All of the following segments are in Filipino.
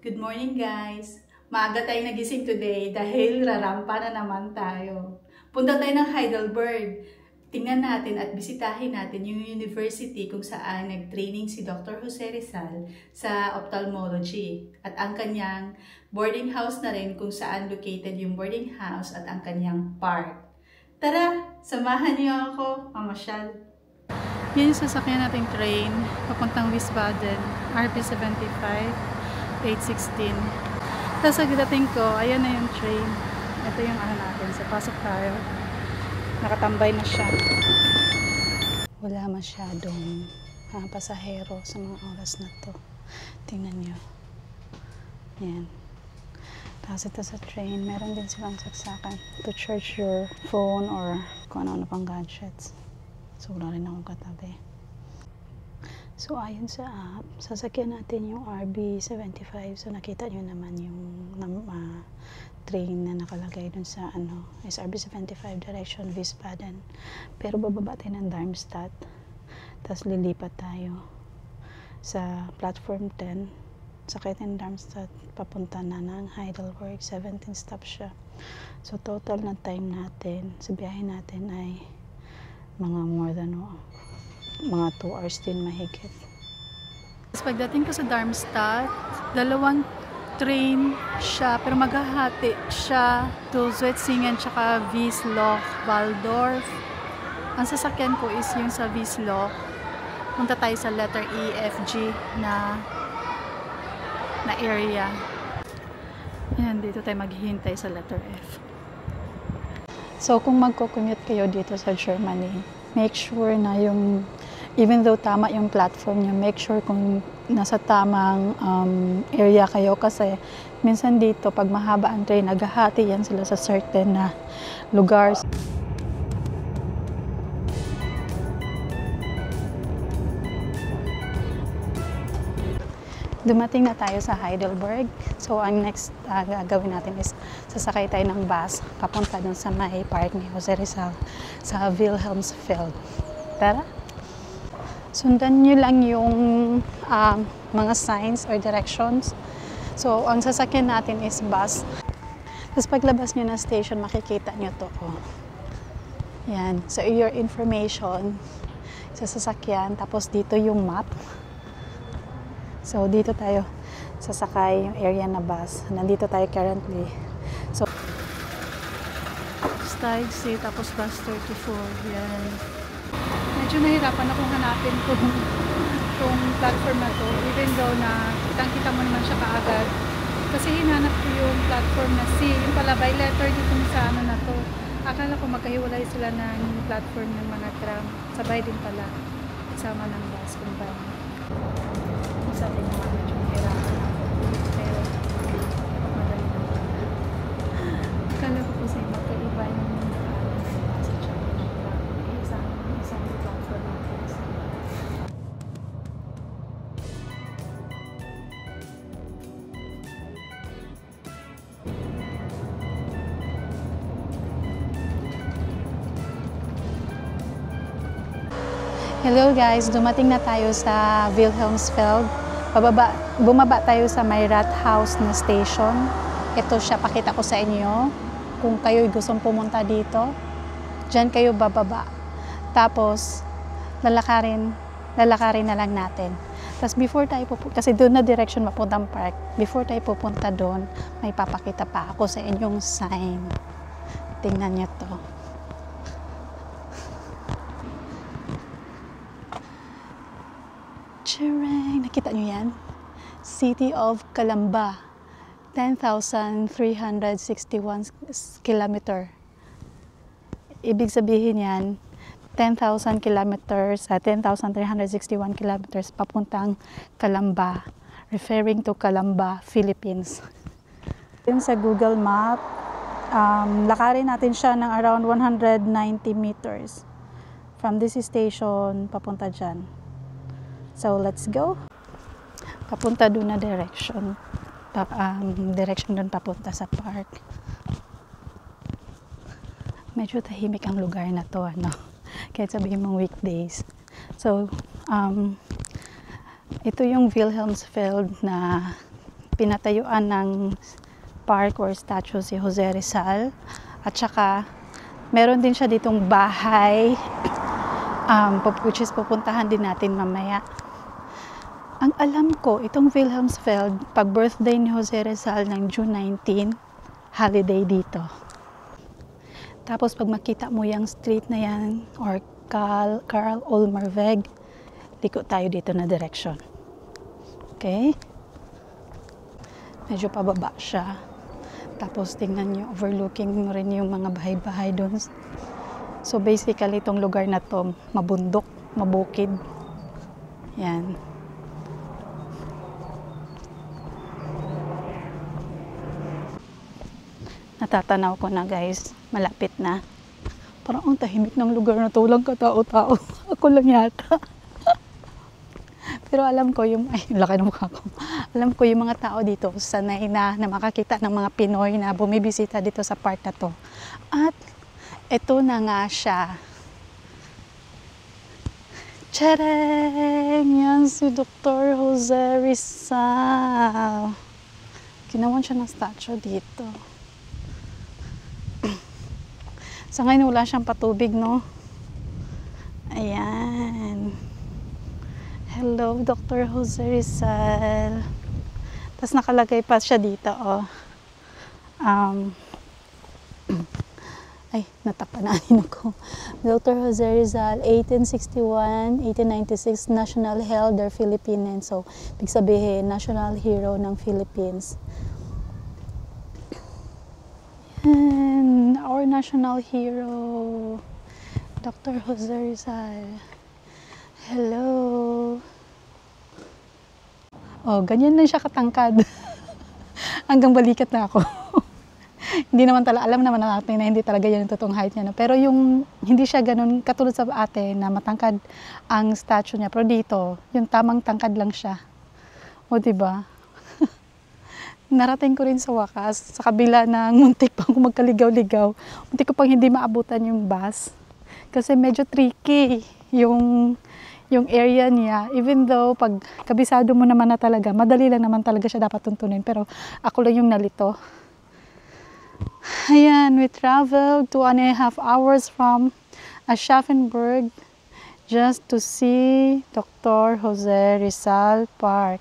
Good morning guys! Maaga tayong nagising today dahil rarampa na naman tayo. Punta tayo ng Heidelberg. Tingnan natin at bisitahin natin yung university kung saan nag-training si Dr. Jose Rizal sa ophthalmology. At ang kanyang boarding house na rin kung saan located yung boarding house at ang kanyang park. Tara! Samahan niyo ako, mamasyal. Yan yung sasakyan nating train papuntang Wiesbaden, RB75. 8:16. Tapos pagdating ko, ayan na yung train. Ito yung natin. So, pasok tayo. Nakatambay na siya. Wala masyadong pasahero sa mga oras na to. Tingnan nyo. Ayan. Tapos ito sa train, meron din silang saksakan to charge your phone or kung ano-ano pang gadgets. So, wala rin akong katabi. So, ayon sa app, sasakyan natin yung RB75. So, nakita nyo naman yung train na nakalagay dun sa is RB75 direction Wiesbaden. Pero bababa tayo ng Darmstadt. Tapos lilipat tayo sa platform 10. Sakay tayo ng Darmstadt, papunta na ng Heidelberg. 17 stops siya. So, total na time natin sa biyahe natin ay mga more than mga 2 hours din mahigit. Pagdating ko sa Darmstadt, dalawang train siya, pero maghahati siya to Zweitzingen tsaka Wiesloch, Waldorf. Ang sasakyan ko is yung sa Wiesloch. Punta tayo sa letter E, F, G na area. Ayan, dito tayo maghihintay sa letter F. So, kung magko-commute kayo dito sa Germany, make sure na yung even though tama yung platform nyo, make sure kung nasa tamang area kayo kasi minsan dito pag mahaba ang train, naghahati yan sila sa certain na lugar. Dumating na tayo sa Heidelberg. So, ang next gagawin natin is sasakay tayo ng bus papunta dun sa may park ni Jose Rizal sa Wilhelmsfeld. Tara! Sundan nyo lang yung mga signs or directions. So, ang sasakyan natin is bus. Tapos paglabas nyo ng station, makikita nyo to. Oh. Yan. So, your information sa sasakyan. Tapos dito yung map. So, dito tayo sasakay yung area na bus. Nandito tayo currently. So, Stage C, tapos bus 34. Yan. Medyo nahirapan akong hanapin kung platform na to. Even though na kitang-kita mo naman siya kaagad. Kasi hinanap ko yung platform na C. Yung pala by letter dito sa na to. Akala ko magkahiwalay sila ng platform ng mga tram. Sabay din pala. Kasama ng bus. Combine. Sabi naman medyo nahirapan ako. Pero madali na. Akala ko kasi magkaiba yung Hello guys, dumating na tayo sa Wilhelmsfeld. Bumaba tayo sa may Rathaus na station. Ito siya, pakita ko sa inyo. Kung kayo gustong pumunta dito, dyan kayo bababa. Tapos, lalakarin na lang natin. Tapos before tayo pupunta, kasi doon na direction mapuntang park, before tayo pupunta doon, may papakita pa ako sa inyong sign. Tingnan nyo to. Tcharing! Nakita nyo yan? City of Kalamba. 10,361 kilometer. Ibig sabihin yan, 10,000 kilometers, 10,361 kilometers papuntang Kalamba. Referring to Kalamba, Philippines. Yun sa Google Map, lakarin natin siya ng around 190 meters. From this station, papunta dyan. So, let's go. Papunta doon na direction. Direction doon papunta sa park. Medyo tahimik ang lugar na to, kahit sabihin mong weekdays. So, ito yung Wilhelmsfeld na pinatayuan ng park or statue si Jose Rizal. At saka, meron din siya ditong bahay, which is pupuntahan din natin mamaya. Ang alam ko, itong Wilhelmsfeld, pag birthday ni Jose Rizal ng June 19, holiday dito. Tapos pag makita mo yung street na yan, or Karl Ulmer Weg, liko tayo dito na direction. Okay? Medyo pababa siya. Tapos tingnan nyo, overlooking mo rin yung mga bahay-bahay doon. So basically, itong lugar na to, mabundok, mabukid. Yan. Natatanaw ko na guys, malapit na. Parang ang tahimik ng lugar na to, walang katao-tao. Ako lang yata. Pero alam ko yung, ay, laki ng mukha ko. Alam ko yung mga tao dito, sanay na makakita ng mga Pinoy na bumibisita dito sa park na to. At ito na nga siya. Tadang! Yan si Dr. Jose Rizal. Ginawan siya ng statue dito. Sa ngayon wala siyang patubig, no? Ayan. Hello, Dr. Jose Rizal. Tapos nakalagay pa siya dito, oh. Ay, natapananin ako. Dr. Jose Rizal, 1861-1896, National Elder Philippine. So, ibig sabihin, National Hero ng Philippines. And our national hero, Dr. Jose Rizal. Hello. Oh, ganyan lang siya katangkad. Hanggang balikat na ako. Hindi naman talaga, alam naman natin na hindi talaga yan yung totoong height niya. No? Pero yung, hindi siya ganun, katulad sa ate na matangkad ang statue niya. Pero dito, yung tamang tangkad lang siya. O, diba? Narating ko rin sa wakas, sa kabila ng muntik pang magkaligaw-ligaw, muntik ko pang hindi maabutan yung bus. Kasi medyo tricky yung area niya. Even though, pag kabisado mo naman na talaga, madali lang naman talaga siya dapat tuntunin. Pero ako lang yung nalito. Ayan, we traveled 2.5 hours from Aschaffenburg just to see Dr. Jose Rizal Park.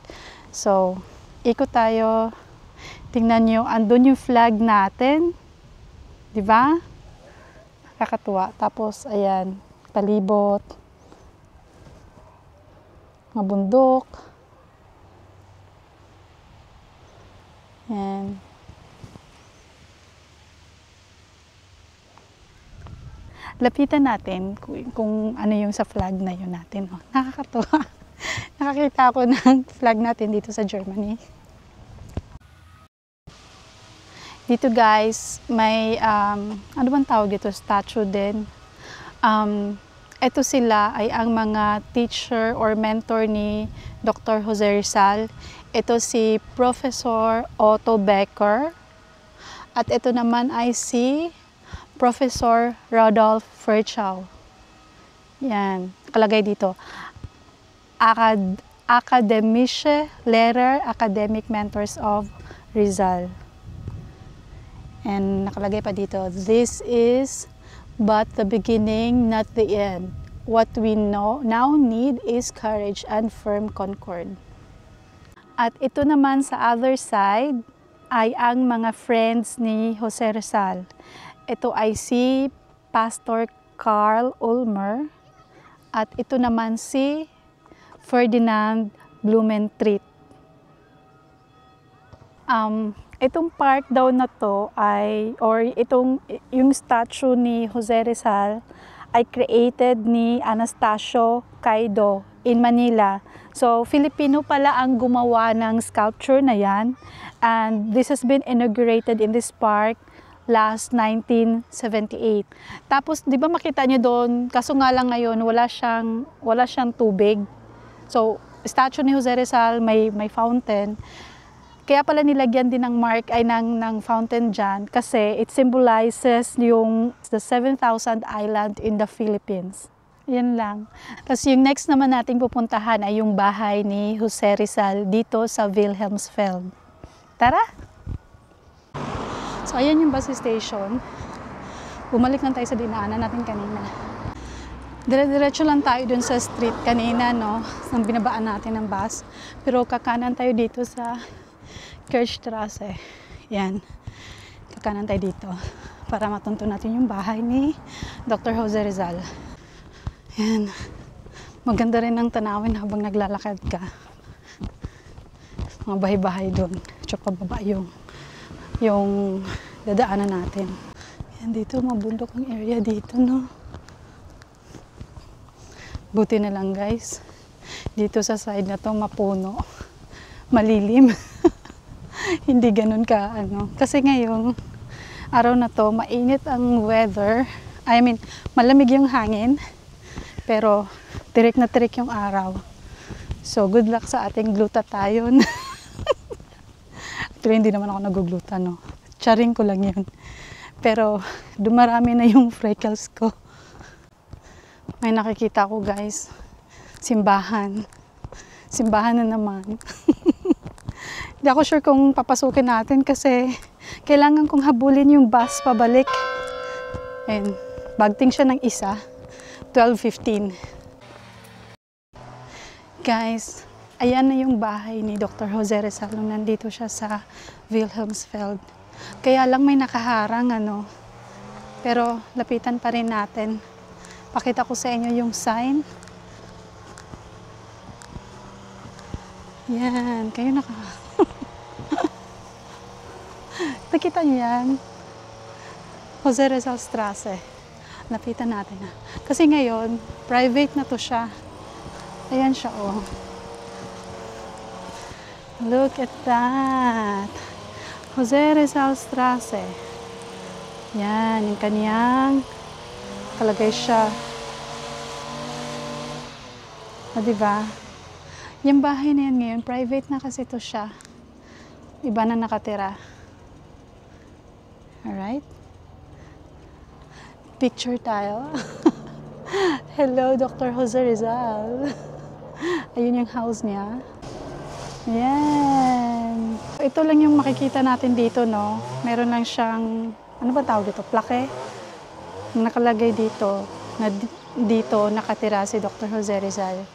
So, ikot tayo. Tingnan nyo, andun yung flag natin. Diba? Nakakatuwa. Tapos, ayan, palibot. Mga bundok. Ayan. Lapitan natin kung ano yung sa flag na yun natin. Oh, nakakatuwa. Nakakita ako ng flag natin dito sa Germany. Dito guys, may, ano bang tawag dito? Statue din. Ito sila ay ang mga teacher or mentor ni Dr. Jose Rizal. Ito si Professor Otto Becker. At ito naman ay si Professor Rudolf Virchow. Yan, nakalagay dito. Akademische Lehrer, Academic Mentors of Rizal. And nakalagay pa dito, this is but the beginning, not the end. What we now need is courage and firm concord. At ito naman sa other side ay ang mga friends ni Jose Rizal. Ito ay si Pastor Karl Ulmer at ito naman si Ferdinand Blumentritt. Itong park daw na to ay, or yung statue ni Jose Rizal ay created ni Anastasio Caido in Manila. So, Filipino pala ang gumawa ng sculpture na yan. And this has been inaugurated in this park last 1978. Tapos, di ba makita nyo doon, kaso nga lang ngayon, wala siyang tubig. So, statue ni Jose Rizal, may fountain. Kaya pala nilagyan din ng mark ay ng fountain dyan kasi it symbolizes the 7,000 island in the Philippines. Yan lang. Tapos yung next naman nating pupuntahan ay yung bahay ni Jose Rizal dito sa Wilhelmsfeld. Tara! So, ayan yung bus station. Bumalik lang tayo sa dinaanan natin kanina. Dire-diretso lang tayo dun sa street kanina, no? Nang binabaan natin ng bus. Pero kakanan tayo dito sa Kirchstrasse. Yan. Kakanan tayo dito. Para matunto natin yung bahay ni Dr. Jose Rizal. Yan. Maganda rin ang tanawin habang naglalakad ka. Mga bahay-bahay dun. Tsaka pababa yung dadaanan natin. Yan, dito mabundok ang area dito, no? Buti na lang, guys. Dito sa side na to mapuno. Malilim. Hindi ganun ka, ano. Kasi ngayong araw na to, mainit ang weather. I mean, malamig yung hangin. Pero, tirik na tirik yung araw. So, good luck sa ating glutathione. Pero hindi naman ako nagugluta, no. Charing ko lang yun. Pero, dumarami na yung freckles ko. May nakikita ko, guys. Simbahan. Simbahan na naman. Hindi ako sure kung papasukin natin kasi kailangan kong habulin yung bus pabalik. And, bagting siya ng isa. 12:15. Guys, ayan na yung bahay ni Dr. Jose Rizal nung nandito siya sa Wilhelmsfeld. Kaya lang may nakaharang, ano. Pero lapitan pa rin natin. Pakita ko sa inyo yung sign. Yan, kayo nakita niyo yan? Jose Rizal Strasse. Lapitan natin na. Kasi ngayon, private na to siya. Ayan siya, oh. Look at that. Jose Rizal Strasse. Yan, yung kaniyang kalagay siya. Diba? Yung bahay na yan ngayon, private na kasi to siya. Iba na nakatira. Alright? Picture tayo. Hello, Dr. Jose Rizal. Ayun yung house niya. Yan. Ito lang yung makikita natin dito, no? Meron lang siyang, ano ba tawag dito? Plaque? Nakalagay dito, na dito nakatira si Dr. Jose Rizal.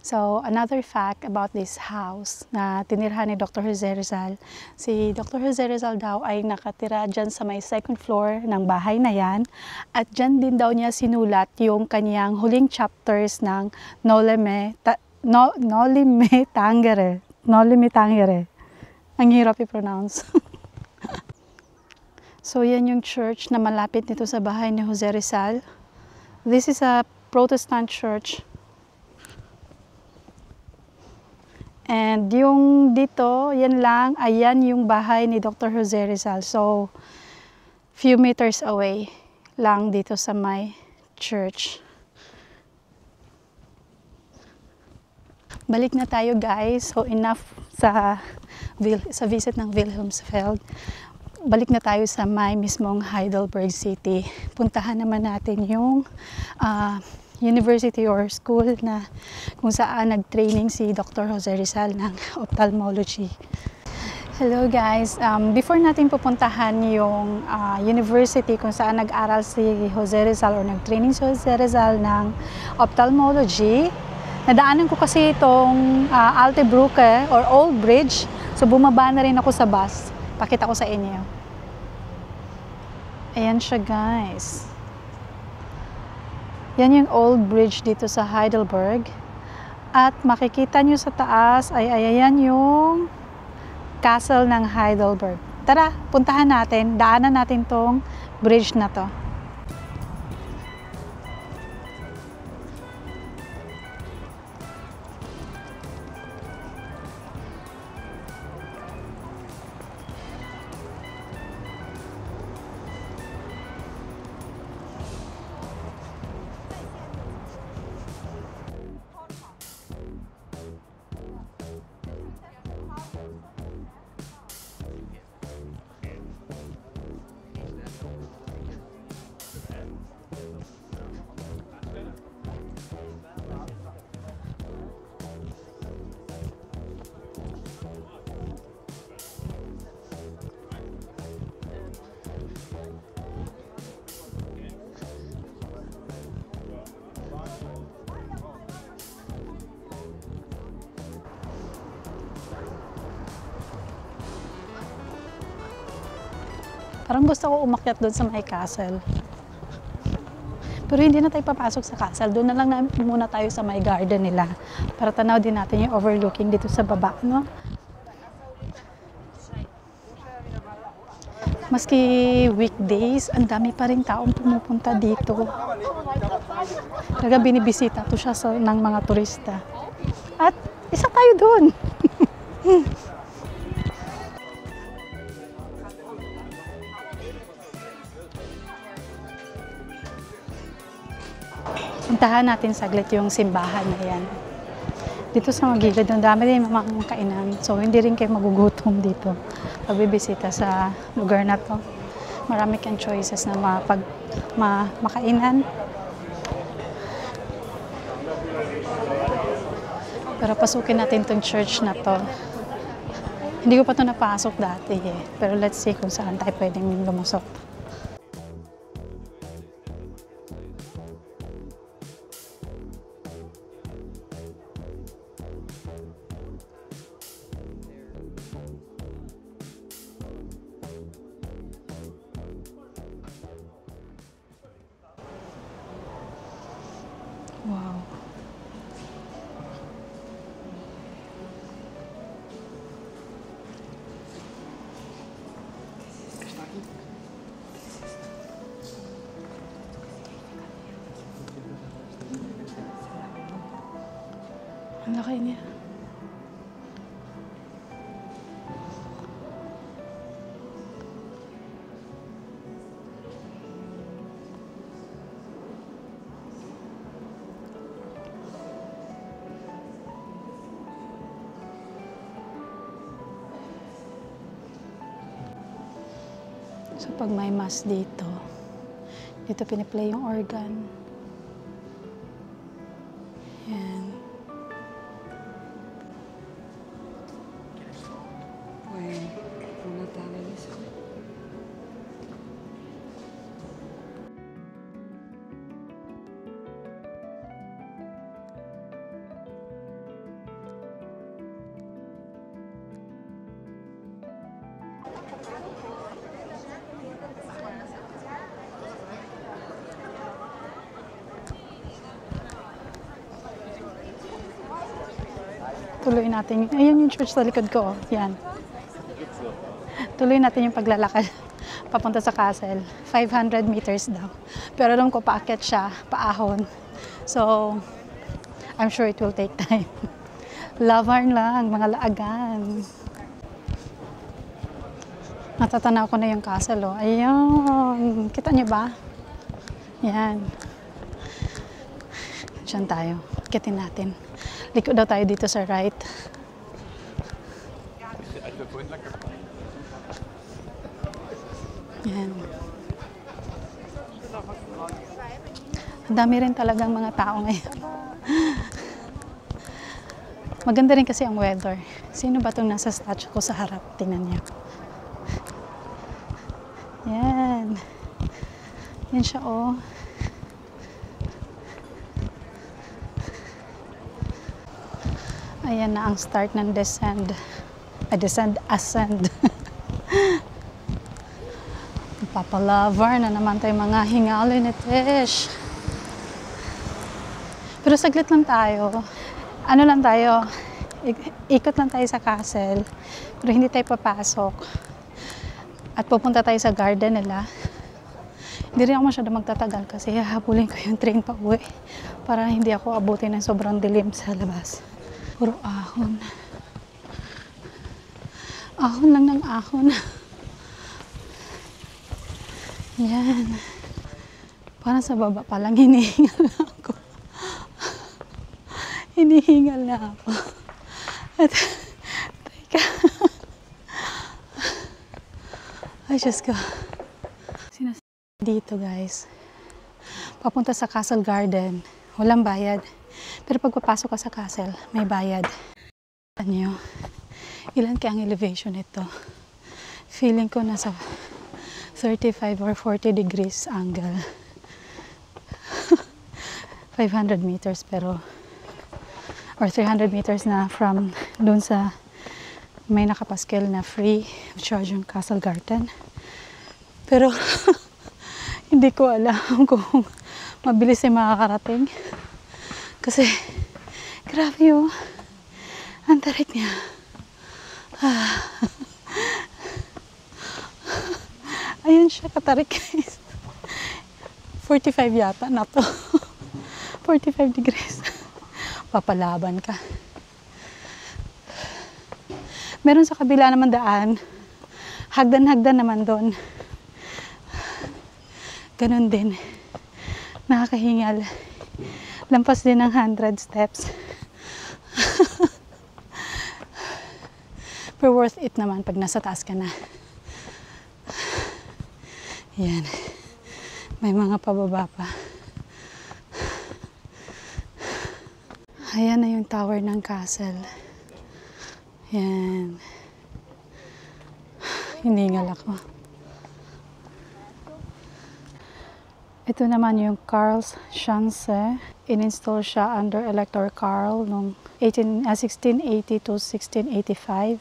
So, another fact about this house na tinirhan ni Dr. Jose Rizal, si Dr. Jose Rizal daw ay nakatira dyan sa may second floor ng bahay na yan at dyan din daw niya sinulat yung kanyang huling chapters ng Noli Me Tangere. Noli Me Tangere. Ang hirap i-pronounce. So, yan yung church na malapit nito sa bahay ni Jose Rizal. This is a Protestant church. And yung dito, yan lang, ayan yung bahay ni Dr. Jose Rizal. So, few meters away lang dito sa may church. Balik na tayo, guys. So, enough sa visit ng Wilhelmsfeld. Balik na tayo sa may mismong Heidelberg City. Puntahan naman natin yung university or school na kung saan nag-training si Dr. Jose Rizal ng ophthalmology. Hello guys, before natin pupuntahan yung university kung saan nag-aral si Jose Rizal or nag-training si Jose Rizal ng ophthalmology, nadaanan ko kasi itong Alte Brücke or Old Bridge, so bumaba na rin ako sa bus. Pakita ko sa inyo. Ayan siya, guys. Yan yung old bridge dito sa Heidelberg. At makikita nyo sa taas ay ayan yung castle ng Heidelberg. Tara, puntahan natin. Daanan natin tong bridge na to. Parang gusto ko umakyat doon sa may castle. Pero hindi na tayo papasok sa castle. Doon na lang muna tayo sa may garden nila. Para tanaw din natin yung overlooking dito sa baba, no? Maski weekdays, ang dami pa rin taong pumupunta dito. Talaga binibisita to siya ng mga turista. At isa tayo doon. Puntahan natin saglit yung simbahan na yan. Dito sa magilid, ang dami din mga kainan. So, hindi rin kayo magugutom dito pag bibisita sa lugar na to. Marami kang choices na makainan. Pero pasukin natin tong church na to. Hindi ko pa to napasok dati eh. Pero let's see kung saan tayo pwedeng lumusok. Wow. Ang laki niya. So pag may mass dito piniplay yung organ. Yan. Tuloy natin. Ayun yung church sa likod ko. Yan. Tuloy natin yung paglalakad papunta sa castle. 500 meters daw. Pero alam ko paakyat siya, paahon. So, I'm sure it will take time. Lavarn lang, mga laagan. Natatanaw ko na yung castle, oh. Ayun. Kita niyo ba? Yan. Diyan tayo. Akitin natin. Liko daw tayo dito sa right. Yan. Ang dami rin talagang mga tao ngayon. Maganda rin kasi ang weather. Sino ba itong nasa statue ko sa harap? Tingnan niyo. Yan. Yan siya, oh. Ayan na ang start ng descend. Ascend. Papalavar na naman tayo mga hingali ni Tish. Pero saglit lang tayo. Ano lang tayo, ikot lang tayo sa castle. Pero hindi tayo papasok. At pupunta tayo sa garden nila. Hindi rin ako masyado magtatagal kasi hahabulin ko yung train pa uwi. Para hindi ako abutin ng sobrang dilim sa labas. Puro ahon. Ahon lang ng ahon. Yan. Parang sa baba pa lang hinihingal na ako. Hinihingal na ako. At, teka. Ay, Diyos ko. Dito, guys. Papunta sa Castle Garden. Walang bayad. Pero pag papasok ka sa castle, may bayad. Ano, ilan kaya ang elevation nito? Feeling ko nasa 35 or 40 degrees angle. 500 meters pero or 300 meters na from doon sa may nakapaskil na free of charge yung Castle Garden. Pero hindi ko alam kung mabilis ay makakarating. Kasi grabe oh. Ang tarik niya. Ayun siya katarik guys. 45 yata na to. 45 degrees. Papalaban ka. Meron sa kabila naman daan. Hagdan-hagdan naman doon. Ganon din. Nakakahingal. Lampas din ng 100 steps. Pero worth it naman pag nasa taas ka na. Yan. May mga pababa pa. Ayan na yung tower ng castle. Yan. Hiningal ako. Ito naman yung Karl's Schanze. In-install siya under Elector Karl noong 1680 to 1685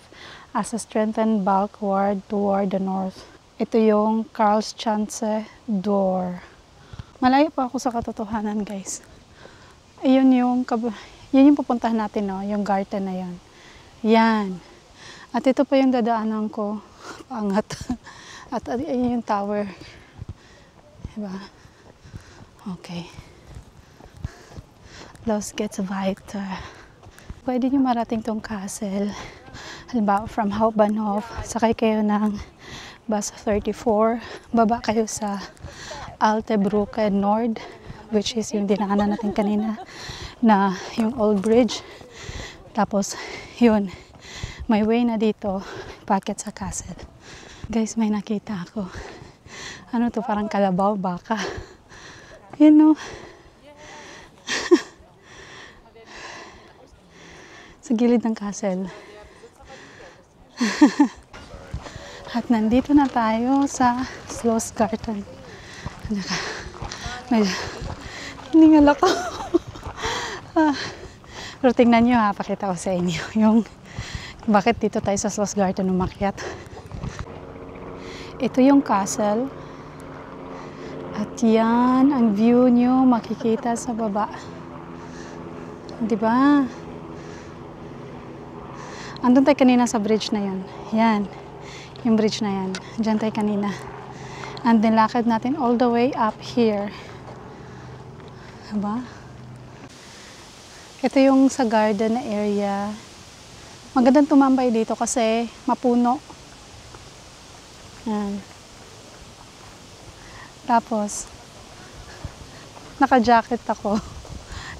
as a strengthened bulwark toward the north. Ito yung Karl's Schanze door. Malayo pa ako sa katotohanan, guys. Ayun yung pupuntahan natin, no? Yung garden na yan. Yan. At ito pa yung dadaanan ko. Pangat. At ayun yung tower. Diba? Okay. Los gets weiter. Pwede nyo marating tong castle. Halimbawa, from Hauptbahnhof, sakay kayo ng bus 34. Baba kayo sa Alte Brücke Nord, which is yung dinaanan natin kanina na yung old bridge. Tapos, yun, may way na dito, packet sa castle. Guys, may nakita ako. Ano to, parang kalabaw, baka. Yun no. Sa gilid ng castle. At nandito na tayo sa Schloss Garten. Hiningal ako. Pero tingnan nyo ha, pakita ko sa inyo yung bakit dito tayo sa Schloss Garten umakyat. Ito yung castle. At yan ang view nyo makikita sa baba. Diba? Andun tayo kanina sa bridge na yun. Yan. Yung bridge na yan. Diyan tayo kanina. And then lakad natin all the way up here. Diba? Ito yung sa garden na area. Magandang tumambay dito kasi mapuno. Yan. Tapos, naka-jacket ako.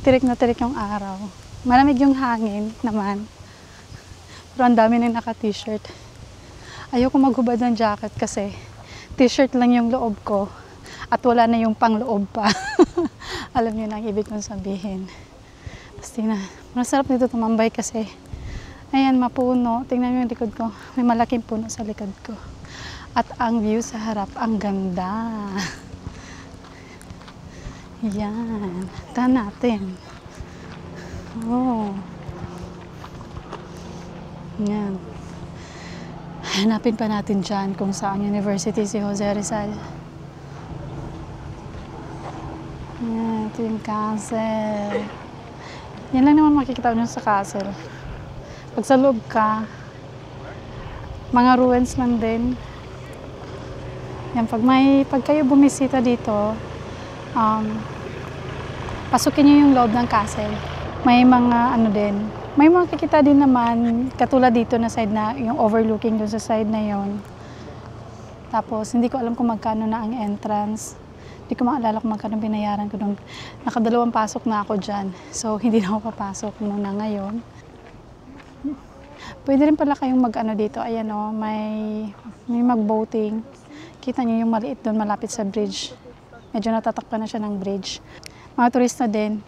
Tirik na tirik yung araw. Malamig yung hangin naman. Pero ang dami nang naka-t-shirt. Ayoko maghubad ng jacket kasi t-shirt lang yung loob ko at wala na yung pangloob pa. Alam niyo na ang ibig kong sabihin. Tapos tingnan, masarap dito tumambay kasi ayan, mapuno. Tingnan niyo yung likod ko. May malaking puno sa likod ko. At ang view sa harap, ang ganda. Yan. Taan natin. Oh. Yan. Hanapin pa natin dyan kung saan university si Jose Rizal. Yan, ito yung castle. Yan lang naman makikita nyo sa castle. Pag sa loob ka, mga ruins lang din. Yan, pag kayo bumisita dito, pasukin nyo yung loob ng castle. May mga ano din, may mga kikita din naman, katulad dito na side na, yung overlooking dun sa side na yon. Tapos, hindi ko alam kung magkano na ang entrance. Hindi ko maalala kung magkano binayaran ko doon. Nakadalawang pasok na ako dyan. So, hindi na ako papasok muna ngayon. Pwede rin pala kayong mag-ano dito. Ayan o, may mag-boating. Kita niyo yung maliit doon, malapit sa bridge. Medyo natatakpan na siya ng bridge. Mga turista din,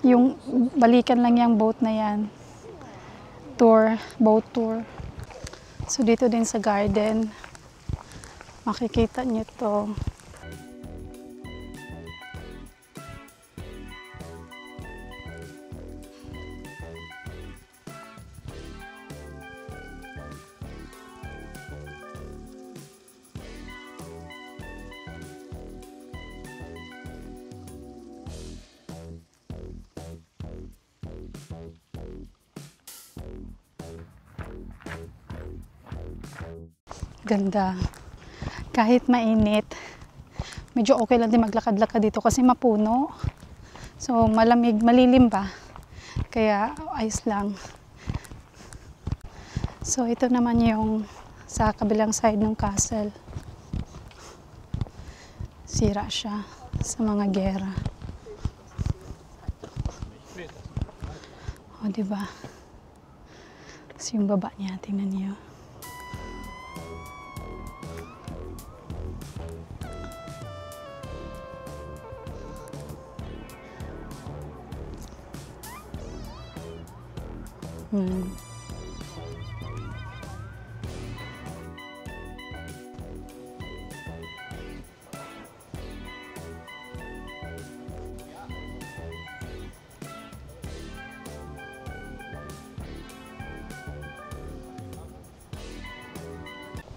yung balikan lang yung boat na yan. Boat tour. So dito din sa garden, makikita nyo to. Ganda. Kahit mainit, medyo okay lang din maglakad-lakad dito kasi mapuno. So, malamig, malilim pa. Kaya, ayos lang. So, ito naman yung sa kabilang side ng castle. Sira siya sa mga gera. O, diba? Kasi yung baba niya, tingnan niyo.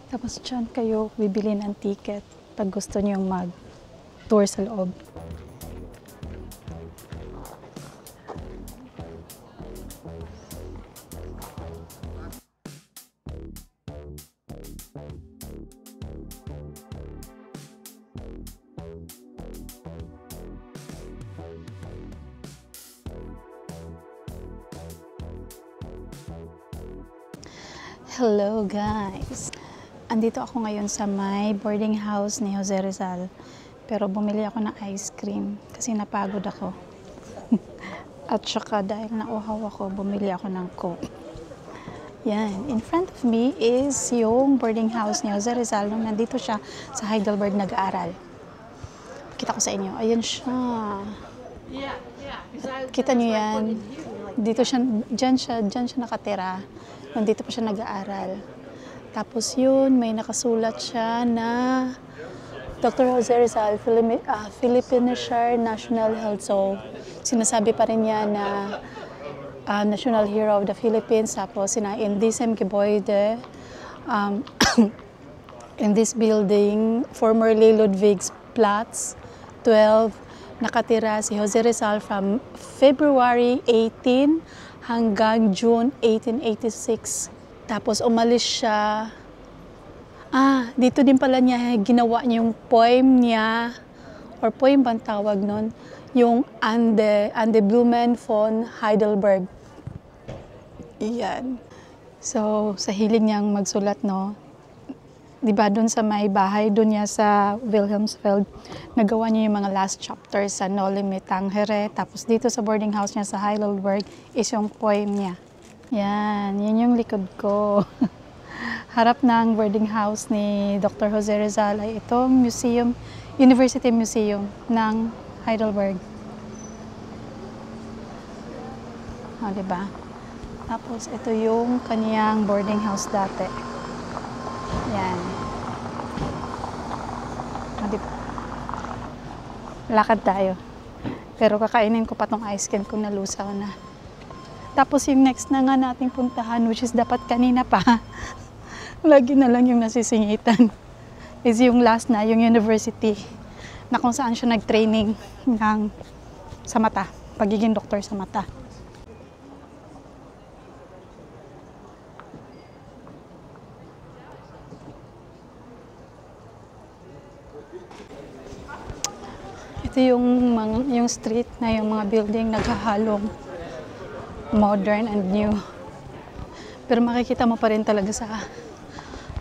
Tapos dyan kayo bibili ng ticket pag gusto niyo mag-tour sa loob. Hello guys! Andito ako ngayon sa may boarding house ni Jose Rizal. Pero bumili ako ng ice cream kasi napagod ako. At saka dahil nauhaw ako, bumili ako ng Coke. Yan. In front of me is yung boarding house ni Jose Rizal nung nandito siya sa Heidelberg nag-aaral. Kita ko sa inyo. Ayan siya. Kita niyo yan. Dito siya, dyan siya nakatira. Nandito pa siya nag-aaral. Tapos yun, may nakasulat siya na Dr. Jose Rizal, Philippine National Health. So, sinasabi pa rin niya na National Hero of the Philippines. Tapos, in this Gebäude, in this building, formerly Ludwig's Platz 12, nakatira si Jose Rizal from February 18 hanggang June 1886. Tapos umalis siya. Dito din pala niya ginawa yung poem niya, or poem bang tawag nun? Yung An de Blumen von Heidelberg. Iyan. So, sa hilig niyang magsulat, no? Diba dun sa may bahay, dun niya sa Wilhelmsfeld, nagawa niya yung mga last chapters sa Noli Me Tangere. Tapos dito sa boarding house niya sa Heidelberg is yung poem niya. Yan, yun yung likod ko. Harap ng boarding house ni Dr. Jose Rizal ay itong museum, University Museum ng Heidelberg. Diba? Tapos ito yung kaniyang boarding house dati. Yan. Diba? Lakad tayo. Pero kakainin ko pa tong ice cream kung nalusaw na. Tapos yung next na nga nating puntahan, which is dapat kanina pa, lagi na lang yung nasisingitan, is yung last na, yung university, na kung saan siya nag-training sa mata, pagiging doktor sa mata. Ito yung street na yung mga building naghahalong modern and new. Pero makikita mo pa rin talaga sa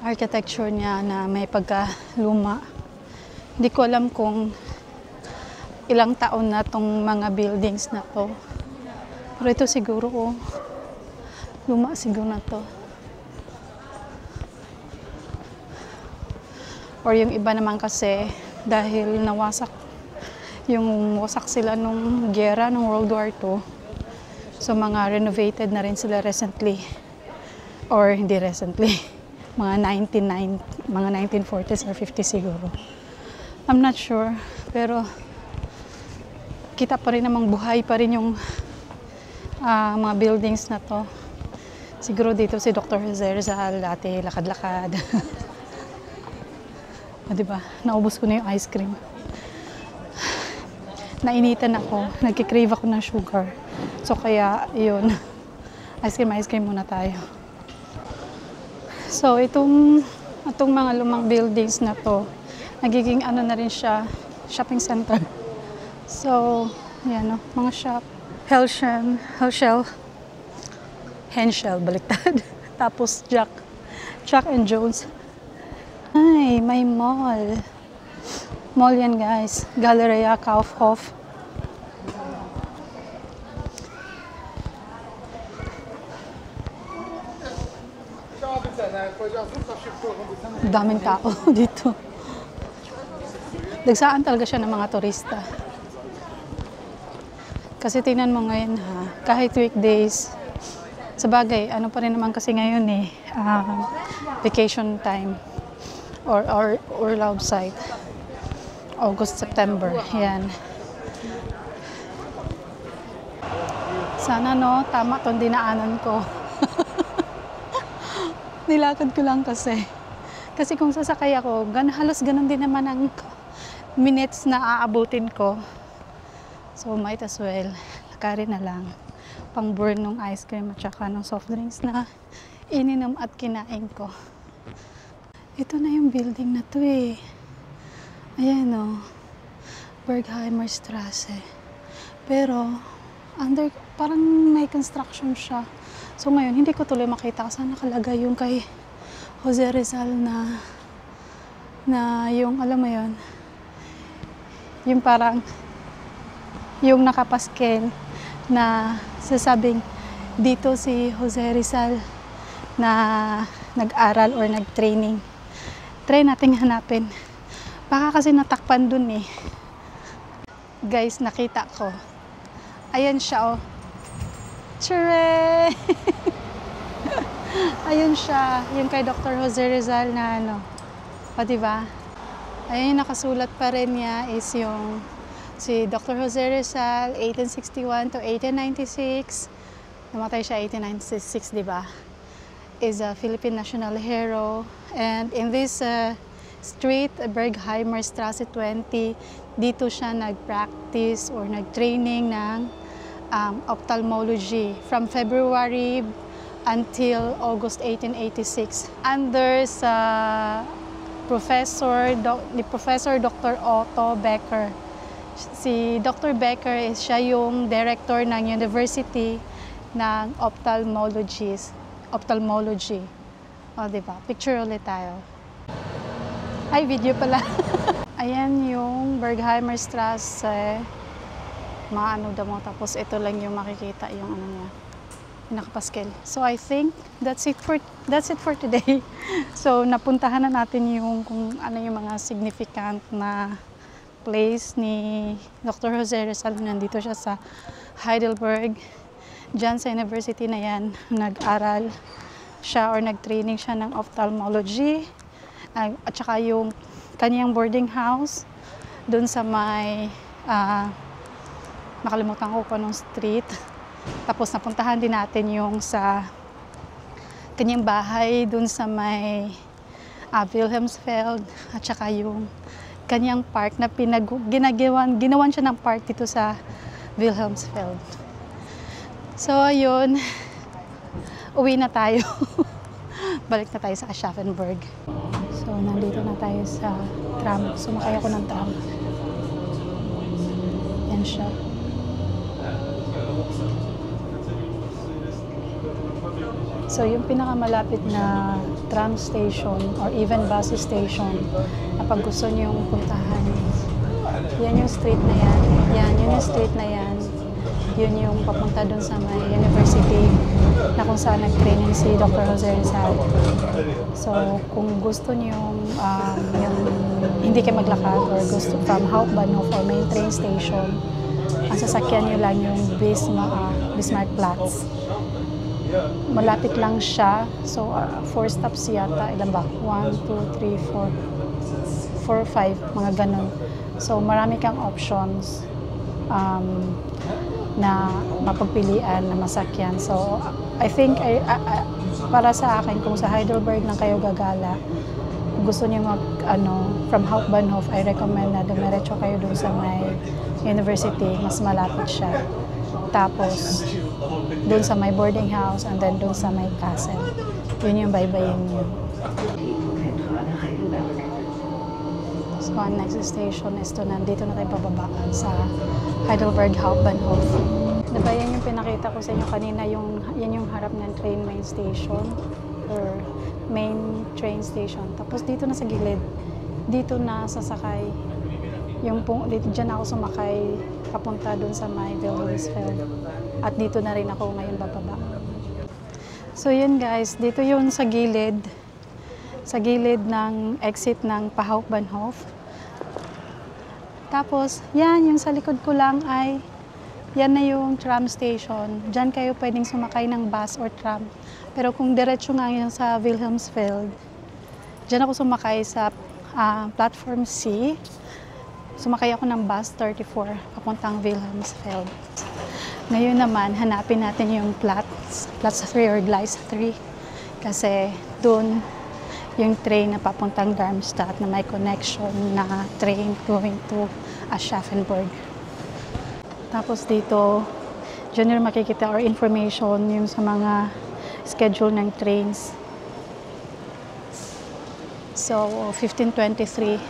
architecture niya na may pagka-luma. Hindi ko alam kung ilang taon na tong mga buildings na to. Pero ito siguro, luma siguro na to. Or yung iba naman kasi, dahil wasak sila nung giyera ng World War II. So, mga renovated na rin sila recently. Or hindi recently. Mga 1940s or 50s siguro. I'm not sure. Pero, kita pa rin namang buhay pa rin yung mga buildings na to. Siguro dito si Dr. Jose Rizal dati lakad-lakad. Diba? Naubos ko na yung ice cream. Nainitan ako. Nagkikrave ako ng sugar. So, kaya, yun. Ice cream muna tayo. So, itong mga lumang buildings na to, nagiging ano na rin siya, shopping center. So, yan o, mga shop. Henschel, baliktad. Tapos Jack and Jones. Ay, may mall. Mall yan guys. Galeria Kaufhof. Daming tao dito. Dagsaan talaga siya ng mga turista. Kasi tingnan mo ngayon ha, kahit weekdays, sabagay, ano pa rin naman kasi ngayon vacation time or love site. August, September, yan. Sana no, tama tong dinaanan ko. Nilakad ko lang kasi. Kasi kung sasakay ako, halos ganun din naman ang minutes na aabutin ko. So, might as well, lakarin na lang. Pang-burn ng ice cream at saka ng soft drinks na ininom at kinain ko. Ito na yung building na to eh. Ayan o. Bergheimer Strasse. Pero, parang may construction siya. So ngayon, hindi ko tuloy makita saan nakalagay yung kay Jose Rizal na yung, alam mo yun, yung parang, yung nakapaskel na sasabing dito si Jose Rizal na nag-aral or nag-training. Try nating hanapin. Baka kasi natakpan dun eh. Guys, nakita ko. Ayan siya oh. Chure! Ayun siya. Yung kay Dr. Jose Rizal na ano. O diba? Ayun yung nakasulat pa rin niya is yung si Dr. Jose Rizal, 1861 to 1896. Namatay siya 1896, diba? Is a Philippine national hero. And in this street, Bergheimer Strasse 20, dito siya nag-practice or nag-training ng ophthalmology from February until August 1886 under sa Professor Dr. Otto Becker. Si Dr. Becker is siya yung director ng University ng Ophthalmology. O, diba? Picture ulit tayo. Ay, video pala. Ayan yung Bergheimer Strasse. Mga ano damo. Tapos ito lang yung makikita yung ano niya. Yung nakapaskel. So, I think that's it for today. So, napuntahan na natin yung kung ano yung mga significant na place ni Dr. Jose Rizal. Nandito siya sa Heidelberg. Diyan sa university na yan, nag-aral siya or nag-training siya ng ophthalmology. At saka yung kanyang boarding house dun sa may, nakalimutan ko pa nung street. Tapos napuntahan din natin yung sa kanyang bahay dun sa may Wilhelmsfeld. At saka yung kanyang park na ginawan siya ng park dito sa Wilhelmsfeld. So, ayun. Uwi na tayo. Balik na tayo sa Aschaffenburg. So, nandito na tayo sa tram. Sumakay ako ng tram. Yan siya. So, yung pinakamalapit na tram station or even bus station na pag gusto niyong puntahan, yan yung street na yan. Yun yung street na yan. Yun yung papunta dun sa may university na kung saan nag-training si Dr. Jose Rizal. So, kung gusto niyong hindi kayo maglakad or gusto from Hauptbahnhof or main train station, ang sasakyan niyo lang yung Bismarckplatz. Malapit lang siya. So, 4 stops yata. Ilan ba? 1, 2, 3, 4, 5. Mga ganun. So, marami kang options na mapagpilian na masakyan. So, I think, para sa akin, kung sa Heidelberg na kayo gagala, gusto niyo from Hauptbahnhof, I recommend na dumiretso kayo dun sa may university, mas malapit siya. Tapos, dun sa may boarding house, and then dun sa may castle. Yun yung baybayin niyo. So, ang next station is to nandito na tayo bababa sa Heidelberg Hauptbahnhof. Diba yan yung pinakita ko sa inyo kanina, yan yung harap ng train main station or main train station. Tapos dito na sa gilid, dito na sasakay. Dito dyan ako sumakay papunta dun sa my Wilhelmsfeld. At dito na rin ako ngayon bababa. So yun guys, dito yun sa gilid ng exit ng Hauptbahnhof. Tapos, yan, yung sa likod ko lang ay, yan na yung tram station. Diyan kayo pwedeng sumakay ng bus or tram. Pero kung diretso nga yun sa Wilhelmsfeld, diyan ako sumakay sa platform C. Sumakay ako ng bus 34, papuntang Wilhelmsfeld. Ngayon naman, hanapin natin yung Platz 3 or Gleis 3. Kasi doon, yung train na papuntang Darmstadt na may connection na train going to Aschaffenburg. Tapos dito, dyan yung makikita or information yung sa mga schedule ng trains. So, 15:23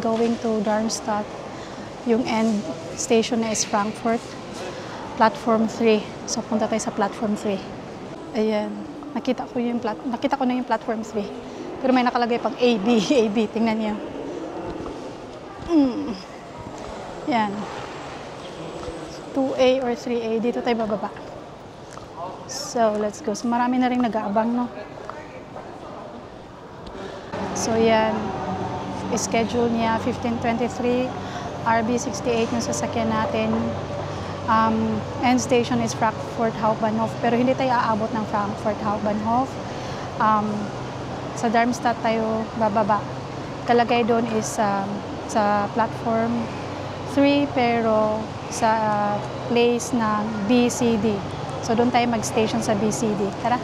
going to Darmstadt. Yung end station na is Frankfurt, platform 3. So, punta tayo sa platform 3. Ayan. Nakita ko na yung platform 3. Pero may nakalagay pang AB. Tingnan niyo. Yan. 2A or 3A. Dito tayo bababa. So, let's go. So, marami na rin nag-aabang, no? So, yan. Schedule niya 15:23. RB68 yung sasakyan natin. End station is Frankfurt Hauptbahnhof, pero hindi tayo aabot ng Frankfurt Hauptbahnhof. Sa Darmstadt tayo bababa. Kalagay doon is sa platform 3 pero sa place ng BCD. So doon tayo mag-station sa BCD. Tara!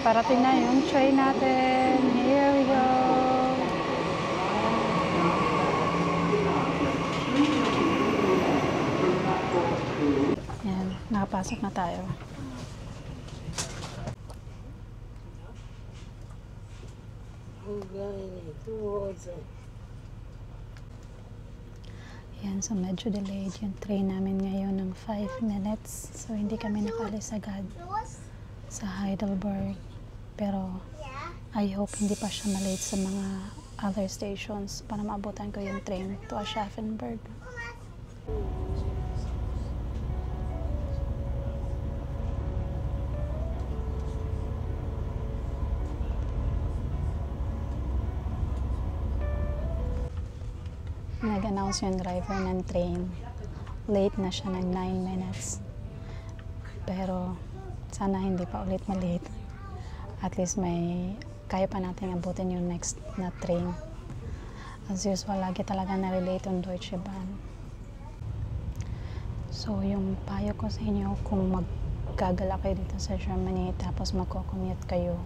Parating na yung train natin. Here we go. Yan, nakapasok na tayo. Yan, so medyo delayed yung train namin ngayon ng 5 minutes. So hindi kami nakaalis agad sa Heidelberg. Pero I hope hindi pa siya malate sa mga other stations para maabutan ko yung train to Aschaffenburg. Nag-announce yung driver ng train. Late na siya ng 9 minutes. Pero sana hindi pa ulit malate. At least kaya pa natin abutin yung next na train. As usual, lagi talaga na-relate yung Deutsche Bahn. So, yung payo ko sa inyo, kung maggagala kayo dito sa Germany, tapos magko-commute kayo,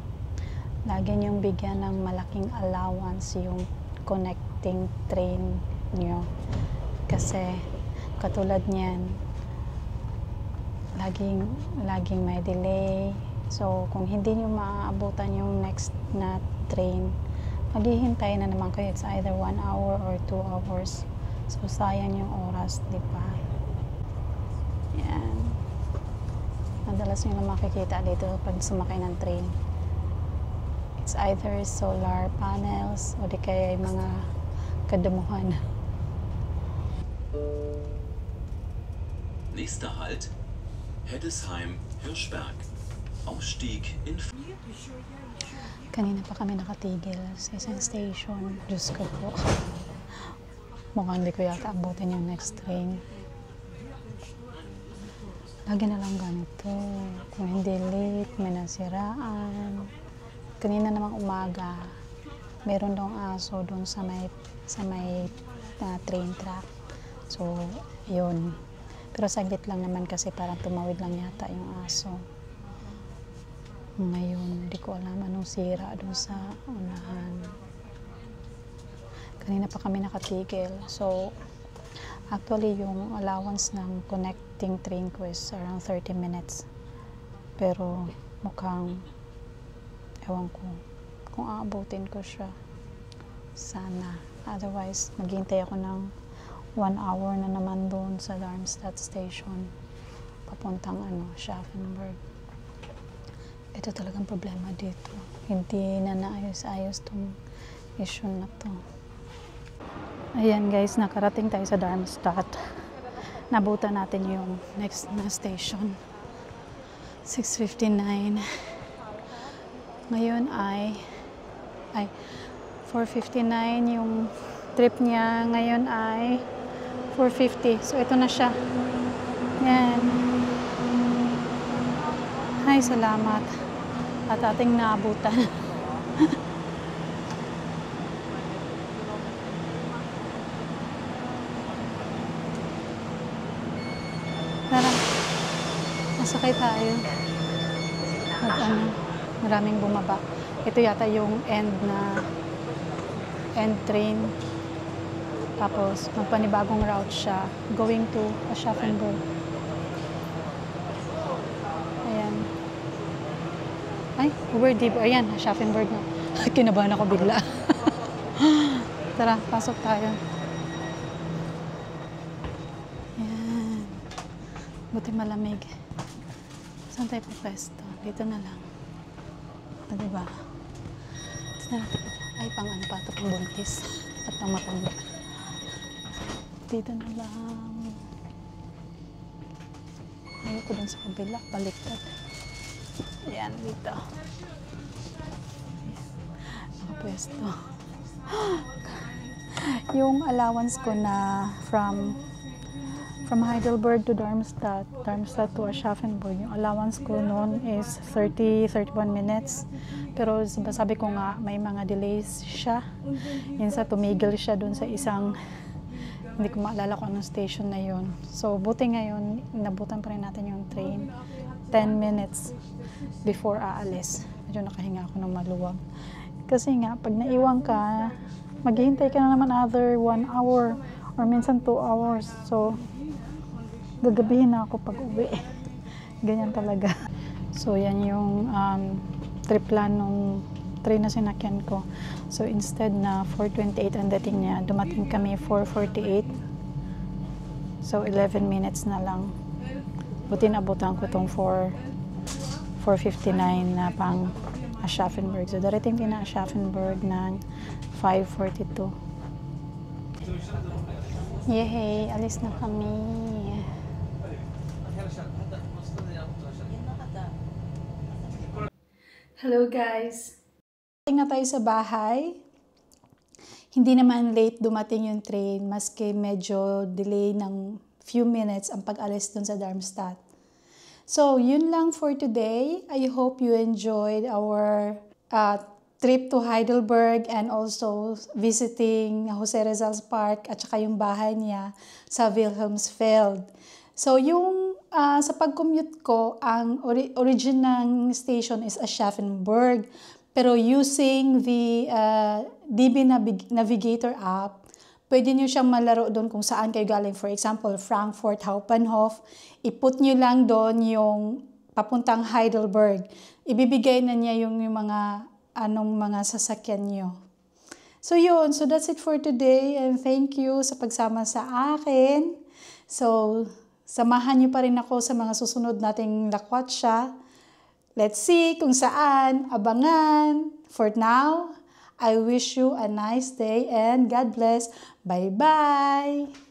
lagi niyong bigyan ng malaking allowance yung connecting train niyo. Kasi, katulad niyan, laging may delay. So, kung hindi nyo maaabutan yung next na train, maghihintay na naman kayo. It's either 1 hour or 2 hours. So, sayang yung oras, di ba? Yan. Madalas nyo na makikita dito pag sumakay ng train. It's either solar panels o di kaya yung mga kadumuhan. Nächster Halt, Heddesheim, Hirschberg. Ausstieg in... Kanina pa kami nakatigil sa isang station. Diyos ko po. Mukhang hindi ko yata abutin yung next train. Lagi na lang ganito. Kung hindi late, may nasiraan. Kanina namang umaga, meron daw aso doon sa may train track. So, yun. Pero saglit lang naman kasi parang tumawid lang yata yung aso. Ngayon, hindi ko alam anong sira doon sa unahan. Kanina pa kami nakatigil. So, actually, yung allowance ng connecting train ko is around 30 minutes. Pero, mukhang, ewan ko, kung aabutin ko siya. Sana. Otherwise, maghintay ako ng 1 hour na naman doon sa Darmstadt station. Papuntang Schaffenburg. Ito talagang problema dito. Hindi na naayos-ayos tong issue na to. Ayan guys, nakarating tayo sa Darmstadt. Nabutan natin yung next na station. 6:59. Ngayon ay 4:59 yung trip niya. Ngayon ay 4:50. So ito na siya. Yan. Ay, salamat. At ating naabutan. Tara, masakay tayo. Maraming bumaba. Ito yata yung end train. Tapos, magpanibagong route siya going to Aschaffenburg. Ayan. Ay, ayan, Aschaffenburg na. Kinabahan ako bigla. Tara, pasok tayo. Buti malamig. Saan tayo pwesto? Dito na lang. Diba? Ay, pang ano pa ito, pang buntis. At pang matanda. Dito na lang. Ayoko dun sa kabila. Baliktad. Ayan, dito. Nakapwesto. Yung allowance ko na from Heidelberg to Darmstadt to Aschaffenburg, yung allowance ko noon is 31 minutes. Pero sabi ko nga, may mga delays siya. Minsan tumigil siya doon sa isang, hindi ko maalala kung anong station na yun. So, buti ngayon, inabutan pa rin natin yung train. 10 minutes before aalis. Medyo nakahinga ako ng maluwag. Kasi nga, pag naiwan ka, maghihintay ka na naman other 1 hour or minsan 2 hours. So, gagabihin na ako pag uwi. Ganyan talaga. So, yan yung trip plan nung train na sinakyan ko. So, instead na 4:28 ang dating niya, dumating kami 4:48. So, 11 minutes na lang. Buti nabutan ko itong 4:59 na pang Aschaffenburg. So, darating din na Aschaffenburg ng 5:42. Yehey! Alis na kami. Hello guys! Dumating na tayo sa bahay. Hindi naman late dumating yung train, maski medyo delay ng few minutes ang pag-alis dun sa Darmstadt. So, yun lang for today. I hope you enjoyed our trip to Heidelberg and also visiting Jose Rizal's Park at saka yung bahay niya sa Wilhelmsfeld. So, yung sa pag-commute ko, ang origin ng station is Aschaffenburg. Pero using the DB Navigator app, pwede nyo siyang malaro doon kung saan kayo galing. For example, Frankfurt, Hauptbahnhof. I-put nyo lang doon yung papuntang Heidelberg. Ibibigay na niya yung mga mga sasakyan nyo. So yun, so that's it for today. And thank you sa pagsama sa akin. So, samahan nyo pa rin ako sa mga susunod nating lakwatsa. Let's see kung saan. Abangan. For now, I wish you a nice day and God bless. Bye-bye!